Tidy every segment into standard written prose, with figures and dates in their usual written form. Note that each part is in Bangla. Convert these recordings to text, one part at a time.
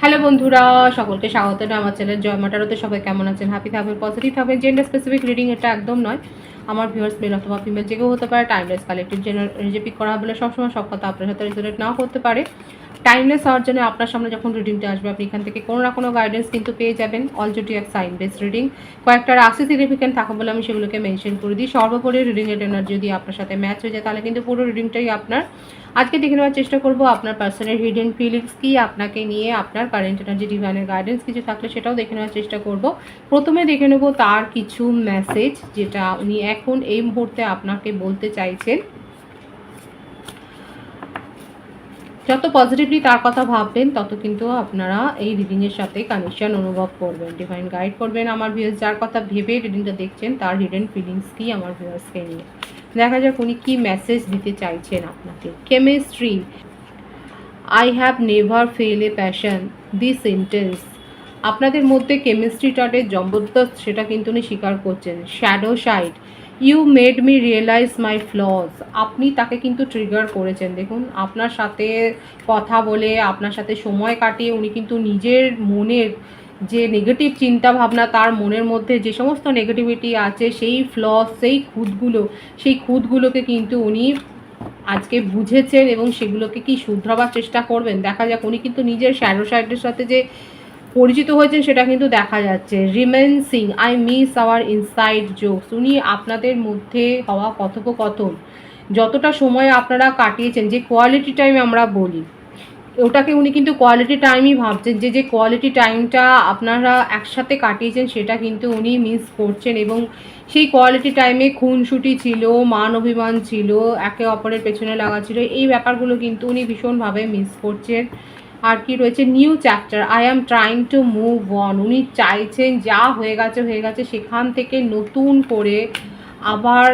হ্যালো বন্ধুরা, সকলকে স্বাগত আমার চ্যানেল জয় মাটারোতে। সবাই কেমন আছেন? হ্যাপি থাকবেন, পজিটিভ থাকবেন। জেন্ডার স্পেসিফিক রিডিং এটা একদম নয়। আমার ভিউয়ার্স মেল অথবা ফিমেল যে কেউ হতে পারে। টাইমলেস কালেক্টিভ জেনারেল রিজেপিক করা বলে সবসময় সব কথা আপনার সাথে রিজনেট নাও করতে পারে। টাইমলেস হওয়ার জন্য আপনার সামনে যখন রিডিংটা আসবে, আপনি এখান থেকে কোনো না কোনো গাইডেন্স কিন্তু পেয়ে যাবেন। All zodiac sign base reading কয়েকটা রাশি সিগনিফিকেন্ট থাকে বলে আমি সেগুলোকে মেনশন করে দিই। সর্বোপরি রিডিংয়ের এনার্জি যদি আপনার সাথে ম্যাচ হয়ে যায়, তাহলে কিন্তু পুরো রিডিংটাই আপনার। আজকে দেখে নেওয়ার চেষ্টা করব আপনার পার্সোনাল হিডেন ফিলিংস কি, আপনাকে নিয়ে আপনার কারেন্ট এনার্জি, ডিভাইনের গাইডেন্স কিছু থাকলে সেটাও দেখে নেওয়ার চেষ্টা করব। প্রথমে দেখে নেব তার কিছু মেসেজ, যেটা উনি এখন এই মুহূর্তে আপনাকে বলতে চাইছেন। যত পজিটিভলি তার কথা ভাববেন, তত কিন্তু আপনারা এই রিডিংয়ের সাথে কানেকশন অনুভব করবেন। ডিভাইন গাইড করবেন আমার ভিউয়ার্স। যার কথা ভেবে রিডিংটা দেখছেন, তার হিডেন ফিলিংস কি আমার ভিউয়ার্সকে নিয়ে। দেখা যাক উনি কি মেসেজ দিতে চাইছেন আপনাকে। Chemistry, I have never fell a passion, this sentence. আপনাদের মধ্যে কেমিস্ট্রিটাতে জবরদস্ত, সেটা কিন্তু উনি স্বীকার করছেন। Shadow side, you made me realize my flaws. আপনি তাকে কিন্তু ট্রিগার করেছেন। দেখুন, আপনার সাথে কথা বলে, আপনার সাথে সময় কাটিয়ে উনি কিন্তু নিজের মনের যে নেগেটিভ চিন্তা ভাবনা, তার মনের মধ্যে যে সমস্ত নেগেটিভিটি আছে, সেই ফ্লস, সেই খুঁতগুলোকে কিন্তু উনি আজকে বুঝেছেন এবং সেগুলোকে কি শুধরাবার চেষ্টা করবেন। দেখা যাক উনি কিন্তু নিজের শ্যাডো সাইডের সাথে যে পরিচিত হয়েছেন, সেটা কিন্তু দেখা যাচ্ছে। Reminiscing, I miss our inside jokes. উনি আপনাদের মধ্যে হওয়া কথোপকথন, যতটা সময় আপনারা কাটিয়েছেন, যে কোয়ালিটি টাইম আমরা বলি, ওটাকে উনি কিন্তু কোয়ালিটি টাইমই ভাবছেন। যে কোয়ালিটি টাইমটা আপনারা একসাথে কাটিয়েছেন, সেটা কিন্তু উনি মিস করছেন। এবং সেই কোয়ালিটি টাইমে খুনসুটি ছিল, মান অভিমান ছিল, একে অপরের পেছনে লাগা ছিল, এই ব্যাপারগুলো কিন্তু উনি ভীষণভাবে মিস করছেন। আর কি রয়েছে, new chapter, I am trying to move on. উনি চাইছেন যা হয়ে গেছে সেখান থেকে নতুন করে আবার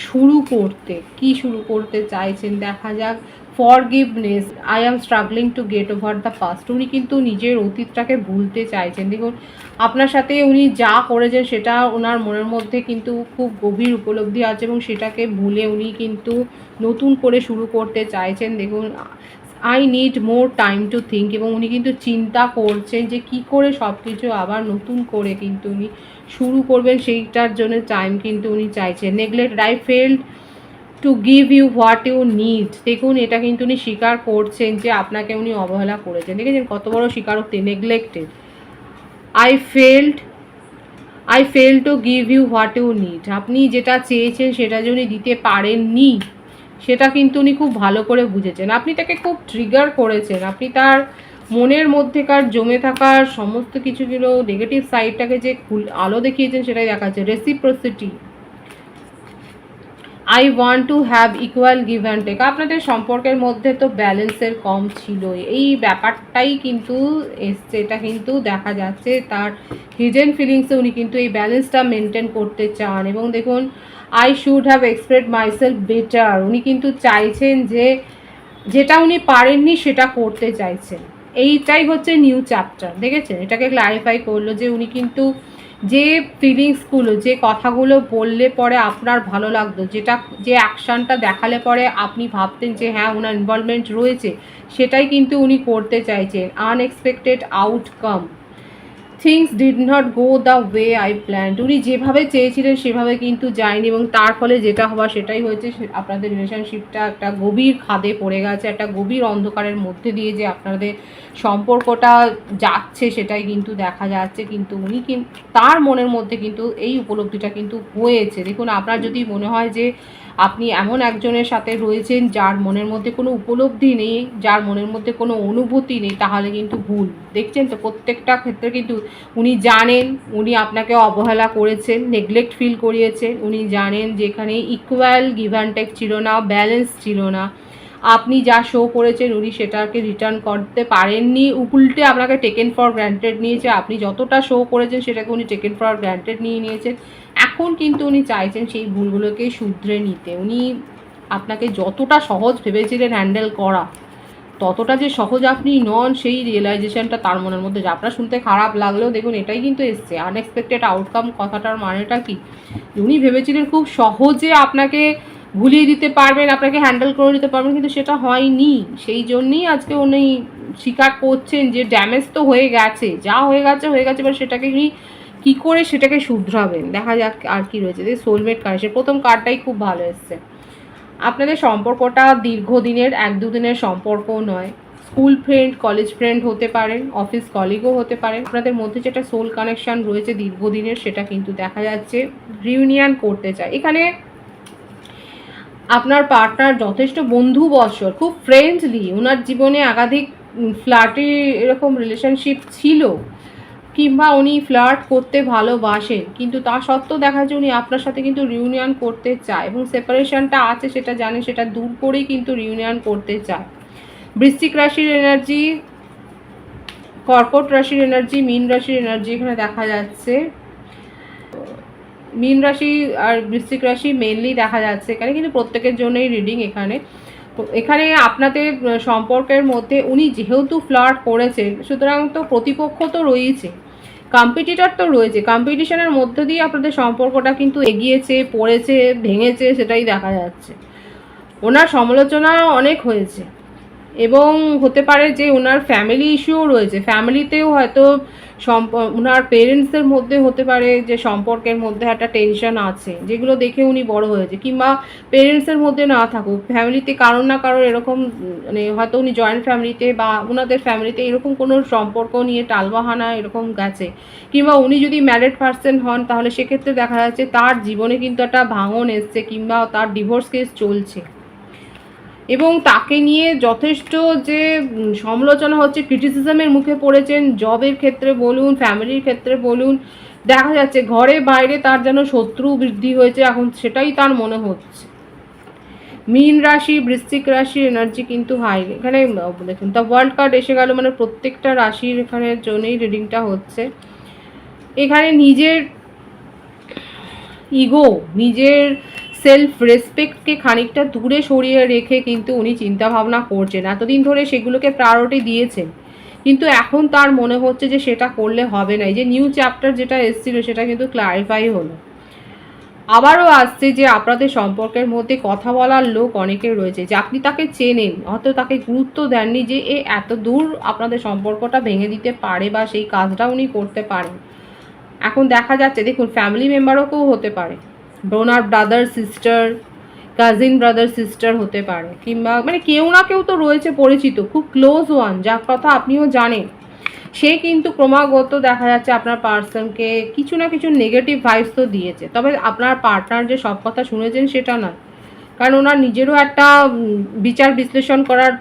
শুরু করতে। কি শুরু করতে চাইছেন দেখা যাক। Forgiveness, I am struggling to get over the past. উনি কিন্তু নিজের অতীতটাকে ভুলতে চাইছেন। দেখুন, আপনার সাথে উনি যা করেছেন সেটা ওনার মনের মধ্যে কিন্তু খুব গভীর উপলব্ধি আছে এবং সেটাকে ভুলে উনি কিন্তু নতুন করে শুরু করতে চাইছেন। দেখুন, I need more time to think. এবং উনি কিন্তু চিন্তা করছেন যে কি করে সব কিছু আবার নতুন করে কিন্তু উনি শুরু করবেন, সেইটার জন্য টাইম কিন্তু উনি চাইছেন। Neglect, I failed to give you what you need. দেখুন, এটা কিন্তু উনি স্বীকার করছেন যে আপনাকে উনি অবহেলা করেছেন। দেখেছেন কত বড় স্বীকারোক্তি। Neglected, I failed I fail to give you what you need. আপনি যেটা চেয়েছেন সেটা যে উনি দিতে পারেননি, সেটা কিন্তু উনি খুব ভালো করে বুঝেছেন। আপনি তাকে খুব ট্রিগার করেছেন। আপনি তার মনের মধ্যেকার জমে থাকার সমস্ত কিছুগুলো নেগেটিভ সাইডটাকে যে আলো দেখিয়েছেন, সেটাই দেখাচ্ছে। Reciprocity, I want to have equal give and take. আপনাদের সম্পর্কের মধ্যে তো ব্যালেন্সের কম ছিল, এই ব্যাপারটাই কিন্তু এসছে। এটা কিন্তু দেখা যাচ্ছে তার হিডেন ফিলিংসে উনি কিন্তু এই ব্যালেন্সটা মেনটেন করতে চান। এবং দেখুন, I should have expressed myself better. উনি কিন্তু চাইছেন যে যেটা উনি পারেননি সেটা করতে চাইছেন। এইটাই হচ্ছে নিউ চ্যাপ্টার। দেখেছেন, এটাকে ক্লারিফাই করলো যে উনি কিন্তু যে ফিলিংসগুলো, যে কথাগুলো বললে পরে আপনার ভালো লাগতো, যে অ্যাকশানটা দেখালে পরে আপনি ভাবতেন যে হ্যাঁ ওনার ইনভলভমেন্ট রয়েছে, সেটাই কিন্তু উনি করতে চাইছেন। Unexpected outcome, things did not go the way I planned. উনি যেভাবে চেয়েছিলেন সেভাবে কিন্তু যায়নি এবং তার ফলে যেটা হওয়া সেটাই হয়েছে। আপনাদের রিলেশনশিপটা একটা গভীর খাদে পড়ে গেছে, একটা গভীর অন্ধকারের মধ্যে দিয়ে যে আপনাদের সম্পর্কটা যাচ্ছে, সেটাই কিন্তু দেখা যাচ্ছে। কিন্তু উনি কিন্তু তার মনের মধ্যে কিন্তু এই উপলব্ধিটা কিন্তু হয়েছে। দেখুন, আপনার যদি মনে হয় যে আপনি এমন একজনের সাথে রয়েছেন যার মনের মধ্যে কোনো উপলব্ধি নেই, যার মনের মধ্যে কোনো অনুভূতি নেই, তাহলে কিন্তু ভুল। দেখছেন তো, প্রত্যেকটা ক্ষেত্রে কিন্তু উনি জানেন উনি আপনাকে অবহেলা করেছেন, নেগলেক্ট ফিল করিয়েছেন। উনি জানেন যে এখানে ইকুয়াল গিভ অ্যান্ড টেক ছিল না, ব্যালেন্স ছিল না। আপনি যা শো করেছেন উনি সেটাকে রিটার্ন করতে পারেননি, উল্টে আপনাকে টেকেন ফর গ্র্যান্টেড নিয়েছে। আপনি যতটা শো করেছেন সেটাকে উনি টেকেন ফর গ্র্যান্টেড নিয়েছেন। এখন কিন্তু উনি চাইছেন সেই ভুলগুলোকে শুধরে নিতে। উনি আপনাকে যতটা সহজ ভেবেছিলেন হ্যান্ডেল করা, ততটা যে সহজ আপনি নন, সেই রিয়েলাইজেশনটা তার মনের মধ্যে। যে আপনার শুনতে খারাপ লাগলেও দেখুন এটাই কিন্তু এসছে। আনএক্সপেক্টেড আউটকাম কথাটার মানেটা কি, উনি ভেবেছিলেন খুব সহজে আপনাকে ভুলিয়ে দিতে পারবেন, আপনাকে হ্যান্ডেল করে নিতে পারবেন, কিন্তু সেটা হয়নি। সেই জন্যই আজকে উনি স্বীকার করছেন যে ড্যামেজ তো হয়ে গেছে, যা হয়ে গেছে হয়ে গেছে, এবার সেটাকে উনি কী করে সেটাকে শুধরাবেন। দেখা যাক আর কি রয়েছে। সোলমেট কানেকশন, প্রথম কার্ডটাই খুব ভালো এসছে। আপনাদের সম্পর্কটা দীর্ঘদিনের, 1-2 দিনের সম্পর্ক নয়। স্কুল ফ্রেন্ড, কলেজ ফ্রেন্ড হতে পারেন, অফিস কলিগও হতে পারেন। আপনাদের মধ্যে যেটা সোল কানেকশান রয়েছে দীর্ঘদিনের, সেটা কিন্তু দেখা যাচ্ছে রিউনিয়ন করতে চায়। এখানে আপনার পার্টনার যথেষ্ট বন্ধুবৎসল, খুব ফ্রেন্ডলি, ওনার জীবনে একাধিক ফ্ল্যাটে এরকম রিলেশনশিপ ছিল, কিংবা উনি ফ্লার্ট করতে ভালোবাসেন, কিন্তু তা সত্ত্বেও দেখা যাচ্ছে উনি আপনার সাথে কিন্তু রিউনিয়ন করতে চায়, এবং সেপারেশনটা আছে সেটা জানে, সেটা দূর করেই কিন্তু রিউনিয়ন করতে চায়। বৃশ্চিক রাশির এনার্জি, কর্কট রাশির এনার্জি, মীন রাশির এনার্জি এখানে দেখা যাচ্ছে। মীন রাশি আর বৃশ্চিক রাশি মেনলি দেখা যাচ্ছে এখানে, কিন্তু প্রত্যেকের জন্যই রিডিং এখানে। এখানে আপনাদের সম্পর্কের মধ্যে উনি যেহেতু ফ্লার্ট করেছেন, সুতরাং তো প্রতিপক্ষ তো রয়েছে, কম্পিটিটর তো রয়েছে, কম্পিটিশনের মধ্যে দিয়ে আপনাদের সম্পর্কটা কিন্তু এগিয়েছে, পড়েছে, ভেঙেছে, সেটাই দেখা যাচ্ছে। ওনার সমালোচনা অনেক হয়েছে, এবং হতে পারে যে ওনার ফ্যামিলি ইস্যুও রয়েছে, ফ্যামিলিতেও হয়তো ওনার পেরেন্টসদের মধ্যে হতে পারে যে সম্পর্কের মধ্যে একটা টেনশন আছে, যেগুলো দেখে উনি বড় হয়েছে, কিংবা পেরেন্টসের মধ্যে না থাকুক, ফ্যামিলিতে কারোর না কারোর এরকম, মানে হয়তো উনি জয়েন্ট ফ্যামিলিতে বা ওনাদের ফ্যামিলিতে এরকম কোনো সম্পর্ক নিয়ে টালবাহানা এরকম গেছে, কিংবা উনি যদি ম্যারিড পার্সন হন তাহলে সেক্ষেত্রে দেখা যাচ্ছে তার জীবনে কিন্তু একটা ভাঙন এসছে, কিংবা তার ডিভোর্স কেস চলছে, এবং তাকে নিয়ে যথেষ্ট যে সমালোচনা হচ্ছে, ক্রিটিসিজমের মুখে পড়েছেন, জবের ক্ষেত্রে বলুন, ফ্যামিলির ক্ষেত্রে বলুন, দেখা যাচ্ছে ঘরে বাইরে তার যেন শত্রু বৃদ্ধি হয়েছে, এখন সেটাই তার মনে হচ্ছে। মীন রাশি, বৃশ্চিক রাশির এনার্জি কিন্তু হাই এখানে দেখুন, দ্য ওয়ার্ল্ড কার্ড এসে গেল, মানে প্রত্যেকটা রাশির এখানে জন্যই রিডিংটা হচ্ছে। এখানে নিজের ইগো, নিজের সেলফ রেসপেক্টকে খানিকটা দূরে সরিয়ে রেখে কিন্তু উনি চিন্তাভাবনা করছেন, এতদিন ধরে সেগুলোকে প্রায়োরিটি দিয়েছেন, কিন্তু এখন তার মনে হচ্ছে যে সেটা করলে হবে না। এই যে নিউ চ্যাপ্টার যেটা এসেছিলো সেটা কিন্তু ক্লারিফাই হলো। আবারও আসছে যে আপনাদের সম্পর্কের মধ্যে কথা বলার লোক অনেকের রয়েছে, যে আপনি তাকে চেনেন, হয়তো তাকে গুরুত্ব দেননি যে এ এত দূর আপনাদের সম্পর্কটা ভেঙে দিতে পারে, বা সেই কাজটা উনি করতে পারেন। এখন দেখা যাচ্ছে, দেখুন ফ্যামিলি মেম্বারও কেউ হতে পারে, ওনার brother sister, cousin brother sister হতে পারে, কিংবা মানে কেউ না কেউ তো রয়েছে পরিচিত, খুব ক্লোজ ওয়ান, যার কথা আপনিও জানেন, সে কিন্তু ক্রমাগত দেখা যাচ্ছে আপনার পার্সনকে কিছু না কিছু নেগেটিভ ভাইবস তো দিয়েছে। তবে আপনার পার্টনার যে সব কথা শুনেছেন সেটা না, কারণ ওনার নিজেরও একটা বিচার বিশ্লেষণ করার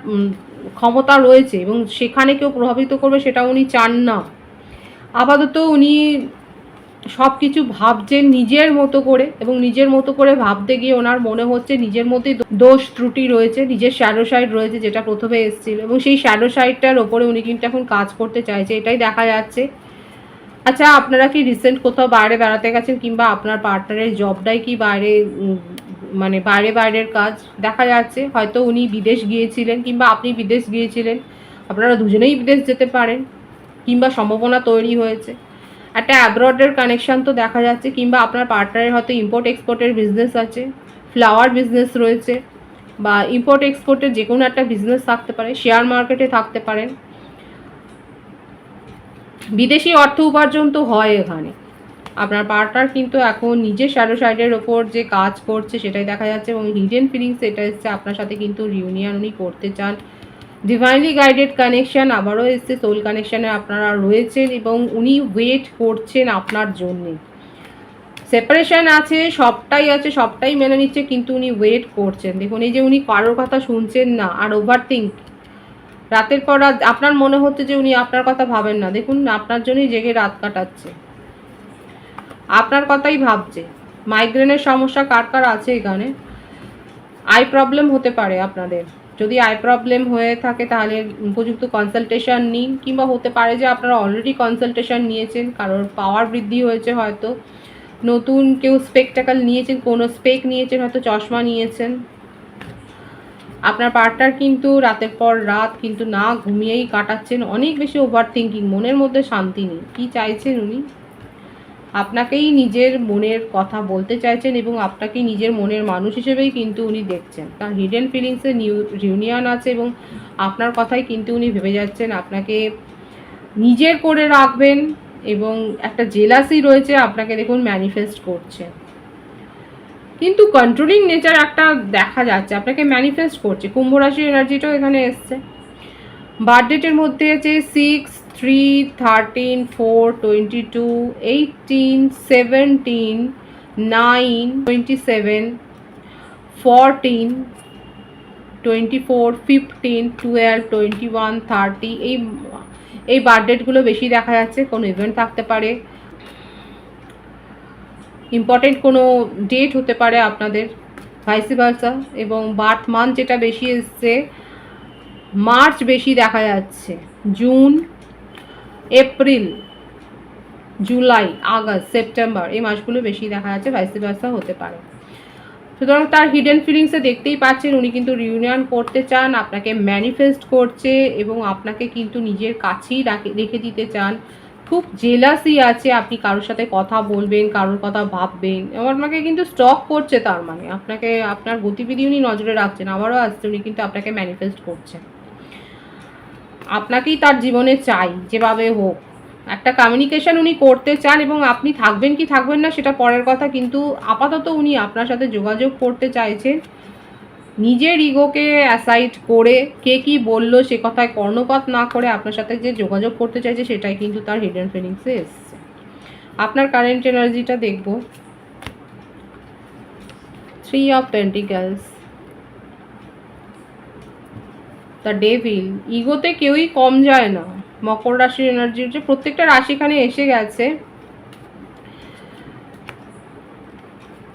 ক্ষমতা রয়েছে, এবং সেখানে কেউ প্রভাবিত করবে সেটা উনি চান না। আপাতত উনি সব কিছু ভাবছেন নিজের মতো করে, এবং নিজের মতো করে ভাবতে গিয়ে ওনার মনে হচ্ছে নিজের মধ্যেই দোষ ত্রুটি রয়েছে, নিজের শ্যাডো সাইড রয়েছে, যেটা প্রথমে এসেছিল, এবং সেই শ্যাডো সাইডটার ওপরে উনি কিন্তু এখন কাজ করতে চাইছে, এটাই দেখা যাচ্ছে। আচ্ছা, আপনারা কি রিসেন্ট কোথাও বাইরে বেড়াতে গেছেন, কিংবা আপনার পার্টনারের জবটাই কি বাইরে, মানে বাইরের কাজ দেখা যাচ্ছে, হয়তো উনি বিদেশ গিয়েছিলেন, কিংবা আপনি বিদেশ গিয়েছিলেন, আপনারা দুজনেই বিদেশ যেতে পারেন, কিংবা সম্ভাবনা তৈরি হয়েছে। একটা অ্যাব্রডের কানেকশান তো দেখা যাচ্ছে, কিংবা আপনার পার্টনারের হয়তো ইম্পোর্ট এক্সপোর্টের বিজনেস আছে, ফ্লাওয়ার বিজনেস রয়েছে, বা ইম্পোর্ট এক্সপোর্টের যে কোনো একটা বিজনেস থাকতে পারে, শেয়ার মার্কেটে থাকতে পারেন। বিদেশি অর্থ উপার্জন তো হয় এখানে। আপনার পার্টনার কিন্তু এখন নিজের শ্যাডো সাইডের ওপর যে কাজ করছে সেটাই দেখা যাচ্ছে, এবং হিডেন ফিলিংস এটা এসছে, আপনার সাথে কিন্তু রিউনিয়ন উনি করতে চান। ডিভাইনলি গাইডেড কানেকশান আবারও এসছে, সোল কানেকশানে আপনারা রয়েছেন, এবং উনি ওয়েট করছেন আপনার জন্যে। সেপারেশন আছে, সবটাই আছে, সবটাই মেনে নিচ্ছে, কিন্তু উনি ওয়েট করছেন। দেখুন, এই যে উনি কারোর কথা শুনছেন না, আর ওভার থিঙ্ক, রাতের পর রাত আপনার মনে হচ্ছে যে উনি আপনার কথা ভাবেন না, দেখুন আপনার জন্যই জেগে রাত কাটাচ্ছে, আপনার কথাই ভাবছে। মাইগ্রেনের সমস্যা কার কার আছে এখানে, আই প্রবলেম হতে পারে আপনাদের, যদি আই প্রবলেম হয়ে থাকে তাহলে উপযুক্ত কনসালটেশন নিন, কিংবা হতে পারে যে আপনারা অলরেডি কনসালটেশন নিয়েছেন, কারোর পাওয়ার বৃদ্ধি হয়েছে, হয়তো নতুন কেউ স্পেকটাকেল নিয়েছেন, কোনো স্পেক নিয়েছেন, হয়তো চশমা নিয়েছেন। আপনার পার্টনার কিন্তু রাতের পর রাত কিন্তু না ঘুমিয়েই কাটাচ্ছেন, অনেক বেশি ওভার থিঙ্কিং, মনের মধ্যে শান্তি নেই, কী চাইছেন উনি। আপনাকেই নিজের মনের কথা বলতে চাইছেন এবং আপনাকেই নিজের মনের মানুষ হিসেবেই কিন্তু উনি দেখছেন। তার হিডেন ফিলিংসে রিউনিয়ন আছে এবং আপনার কথাই কিন্তু উনি ভেবে যাচ্ছেন, আপনাকে নিজের করে রাখবেন এবং একটা জেলাসি রয়েছে, আপনাকে দেখুন ম্যানিফেস্ট করছে। কিন্তু কন্ট্রোলিং নেচার একটা দেখা যাচ্ছে, আপনাকে ম্যানিফেস্ট করছে। কুম্ভ রাশির এনার্জিটাও এখানে এসছে। বার্থডেটের মধ্যে আছে 6, 3, 13, 4, 22, 18, 17, 9, 27, 14, 24, 15, 12, 21, 30 এই বার্থডেটগুলো বেশি দেখা যাচ্ছে। কোনো ইভেন্ট থাকতে পারে, ইম্পর্টেন্ট কোনো ডেট হতে পারে আপনাদের, ভাইসি ভার্সা। এবং বার্থ মান্থ যেটা বেশি এসছে, মার্চ বেশি দেখা যাচ্ছে, June, April, July, August, September এই মাসগুলো বেশি দেখা যাচ্ছে, ভাইসি ভার্সা হতে পারে। সুতরাং তার হিডেন ফিলিংসে দেখতেই পাচ্ছেন উনি কিন্তু রিউনিয়ন করতে চান, আপনাকে ম্যানিফেস্ট করছে এবং আপনাকে কিন্তু নিজের কাছেই রেখে দিতে চান। খুব জেলাসি আছে, আপনি কারোর সাথে কথা বলবেন, কারোর কথা ভাববেন, আপনাকে কিন্তু স্টক করছে। তার মানে আপনাকে, আপনার গতিবিধি উনি নজরে রাখছেন। আবারও আসছে, উনি কিন্তু আপনাকে ম্যানিফেস্ট করছেন, আপনাকেই তার জীবনে চাই যেভাবে হোক। একটা কমিউনিকেশন উনি করতে চান এবং আপনি থাকবেন কি থাকবেন না সেটা পরের কথা, কিন্তু আপাতত উনি আপনার সাথে যোগাযোগ করতে চাইছেন। নিজের ইগোকে অ্যাসাইড করে, কে কি বললো সে কথায় কর্ণপাত না করে আপনার সাথে যে যোগাযোগ করতে চাইছে, সেটাই কিন্তু তার হিডেন ফিলিংসে এসছে। আপনার কারেন্ট এনার্জিটা দেখব। 3 অফ পেন্টিকলস, দ্য ডেভিল। ইগোতে কেউই কম যায় না। মকর রাশির এনার্জি হচ্ছে, প্রত্যেকটা রাশি এখানে এসে গেছে।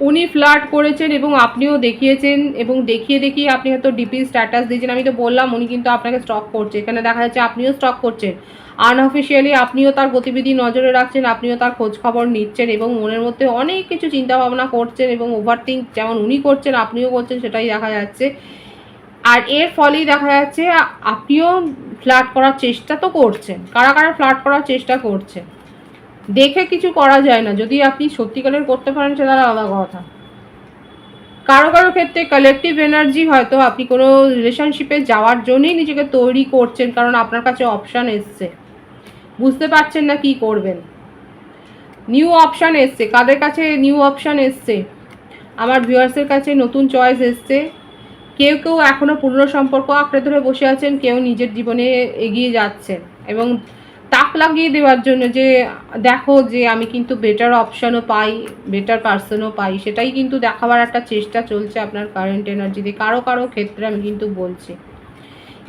উনি ফ্লার্ট করেছেন এবং আপনিও দেখিয়েছেন, এবং দেখিয়ে দেখিয়ে আপনি হয়তো ডিপি স্ট্যাটাস দিয়েছেন। আমি তো বললাম উনি কিন্তু আপনাকে স্টক করছে। এখানে দেখা যাচ্ছে আপনিও স্টক করছেন, আনঅফিসিয়ালি আপনিও তার গতিবিধি নজরে রাখছেন, আপনিও তার খোঁজ খবর নিচ্ছেন এবং মনের মধ্যে অনেক কিছু চিন্তা ভাবনা করছেন এবং ওভারথিঙ্ক যেমন উনি করছেন আপনিও করছেন, সেটাই দেখা যাচ্ছে। আর এর ফলেই দেখা যাচ্ছে আপনিও ফ্লার্ট করার চেষ্টা তো করছেন। কারা কারা ফ্লার্ট করার চেষ্টা করছেন দেখে কিছু করা যায় না, যদি আপনি সত্যিকারের করতে পারেন সেটা আলাদা কথা। কারো কারো ক্ষেত্রে কালেকটিভ এনার্জি, হয়তো আপনি কোনো রিলেশনশিপে যাওয়ার জন্যই নিজেকে তৈরি করছেন, কারণ আপনার কাছে অপশান এসছে, বুঝতে পারছেন না কি করবেন। নিউ অপশান এসছে, কাদের কাছে নিউ অপশান এসছে? আমার ভিউয়ার্সের কাছে নতুন চয়েস এসছে। কেউ কেউ এখনও পুরনো সম্পর্ক আঁকড়ে ধরে বসে আছেন, কেউ নিজের জীবনে এগিয়ে যাচ্ছেন এবং তাক লাগিয়ে দেওয়ার জন্য যে দেখো যে আমি কিন্তু বেটার অপশানও পাই, বেটার পার্সনও পাই, সেটাই কিন্তু দেখাবার একটা চেষ্টা চলছে আপনার কারেন্ট এনার্জিতে। কারো কারো ক্ষেত্রে আমি কিন্তু বলছি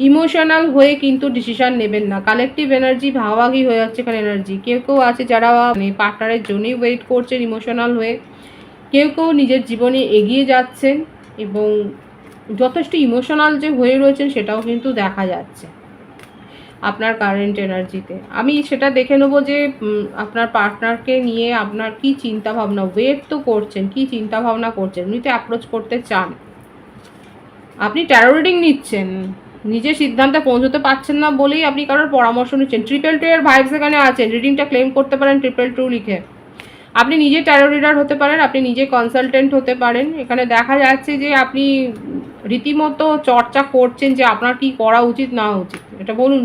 ইমোশনাল হয়ে কিন্তু ডিসিশান নেবেন না। কালেকটিভ এনার্জি ভাগাভাগি হয়ে যাচ্ছে এখানে এনার্জি। কেউ কেউ আছে যারা মানে পার্টনারের জন্যই ওয়েট করছেন ইমোশনাল হয়ে, কেউ কেউ নিজের জীবনে এগিয়ে যাচ্ছেন এবং যথেষ্ট ইমোশনাল যে হয়ে রয়েছেন সেটাও কিন্তু দেখা যাচ্ছে আপনার কারেন্ট এনার্জিতে। আমি সেটা দেখে নেবো যে আপনার পার্টনারকে নিয়ে আপনার কি চিন্তা ভাবনা, ওয়েট তো করছেন, কি চিন্তা ভাবনা করছেন। উনি তো অ্যাপ্রোচ করতে চান, আপনি ট্যারো রিডিং নিচ্ছেন, নিজের সিদ্ধান্তে পৌঁছতে পারছেন না বলেই আপনি কারোর পরামর্শ নিচ্ছেন। 222 এর ভাইবস এখানে আছেন, রিডিংটা ক্লেম করতে পারেন 222 লিখে। আপনি নিজে ট্যারো রিডার হতে পারেন, আপনি নিজে কনসালটেন্ট হতে পারেন। এখানে দেখা যাচ্ছে যে আপনি রীতিমতো চর্চা করছেন যে আপনার কি করা উচিত না উচিত, এটা বলুন,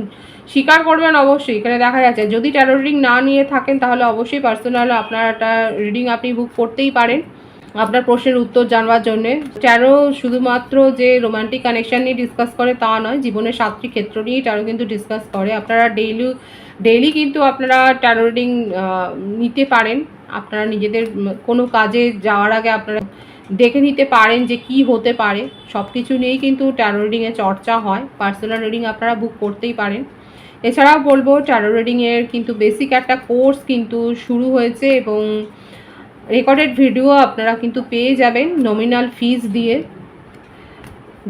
স্বীকার করবেন অবশ্যই। এখানে দেখা যাচ্ছে যদি ট্যারো রিডিং না নিয়ে থাকেন তাহলে অবশ্যই পার্সোনাল আপনার একটা রিডিং আপনি বুক করতেই পারেন আপনার প্রশ্নের উত্তর জানবার জন্যে। ট্যারো শুধুমাত্র যে রোমান্টিক কানেকশান নিয়ে ডিসকাস করে তা নয়, জীবনের 7টি ক্ষেত্র নিয়েই ট্যারো কিন্তু ডিসকাস করে। আপনারা ডেইলি কিন্তু আপনারা ট্যারো রিডিং নিতে পারেন। আপনারা নিজেদের কোনো কাজে যাওয়ার আগে আপনারা দেখে নিতে পারেন যে কি হতে পারে। সব কিছু নিয়েই কিন্তু ট্যারো রিডিংয়ে চর্চা হয়। পার্সোনাল রিডিং আপনারা বুক করতেই পারেন। এছাড়াও বলবো ট্যারো রিডিংয়ের কিন্তু বেসিক একটা কোর্স কিন্তু শুরু হয়েছে এবং রেকর্ডেড ভিডিও আপনারা কিন্তু পেয়ে যাবেন নমিনাল ফিস দিয়ে।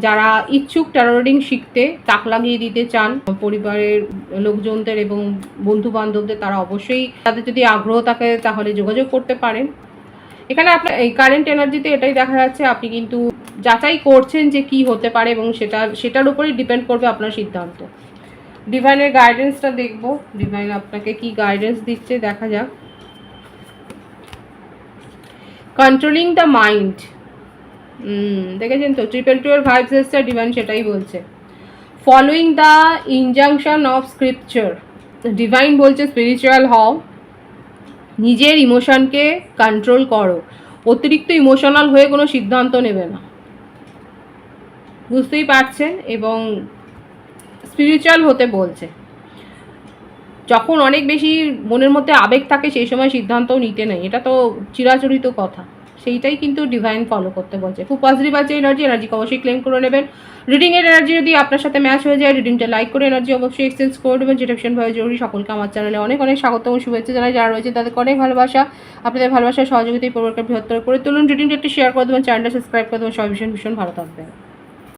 যারা ইচ্ছুক ট্যারো রিডিং শিখতে, তাক লাগিয়ে দিতে চান পরিবারের লোকজনদের এবং বন্ধু বান্ধবদের, তারা অবশ্যই, তাদের যদি আগ্রহ থাকে তাহলে যোগাযোগ করতে পারেন। এখানে আপনার এই কারেন্ট এনার্জিতে এটাই দেখা যাচ্ছে, আপনি কিন্তু যাচাই করছেন যে কি হতে পারে এবং সেটার উপরেই ডিপেন্ড করবে আপনার সিদ্ধান্ত। ডিভাইনের গাইডেন্সটা দেখব, ডিভাইন আপনাকে কি গাইডেন্স দিচ্ছে দেখা যাক। কন্ট্রোলিং দ্য মাইন্ড, দেখেছেন তো, 222 ভাইবস এসছে, ডিভাইন সেটাই বলছে। Following the injunction of scripture, divine বলছে স্পিরিচুয়াল হও, নিজের ইমোশনকে কন্ট্রোল করো, অতিরিক্ত ইমোশনাল হয়ে কোনো সিদ্ধান্ত নেবে না, বুঝতেই পারছেন। এবং স্পিরিচুয়াল হতে বলছে। যখন অনেক বেশি মনের মধ্যে আবেগ থাকে সেই সময় সিদ্ধান্তও নিতে নেই, এটা তো চিরাচরিত কথা, সেইটাই কিন্তু ডিভাইন ফলো করতে বলছে। খুব পজিটিভ আছে এনার্জিকে অবশ্যই ক্লেম করে নেবেন। রিডিংয়ের এনার্জি যদি আপনার সাথে ম্যাচ হয়ে যায়, রিডিংটা লাইক করে এনার্জি অবশ্যই এক্সচেঞ্জ করে দেবেন, যেটা ভীষণভাবে জরুরি। সকলকে আমার চ্যানেলে অনেক অনেক স্বাগত এবং শুভেচ্ছা জানাই। যারা রয়েছে তাদেরকে অনেক ভালোবাসা, আপনাদের ভালোবাসার সহযোগিতায় পরিবারকে বৃহত্তর করে তুলুন। রিডিংটা একটু শেয়ার করে দেবেন, চ্যানেলটা সাবস্ক্রাইব করে দেবেন। সবাই ভীষণ ভীষণ ভালো থাকবেন।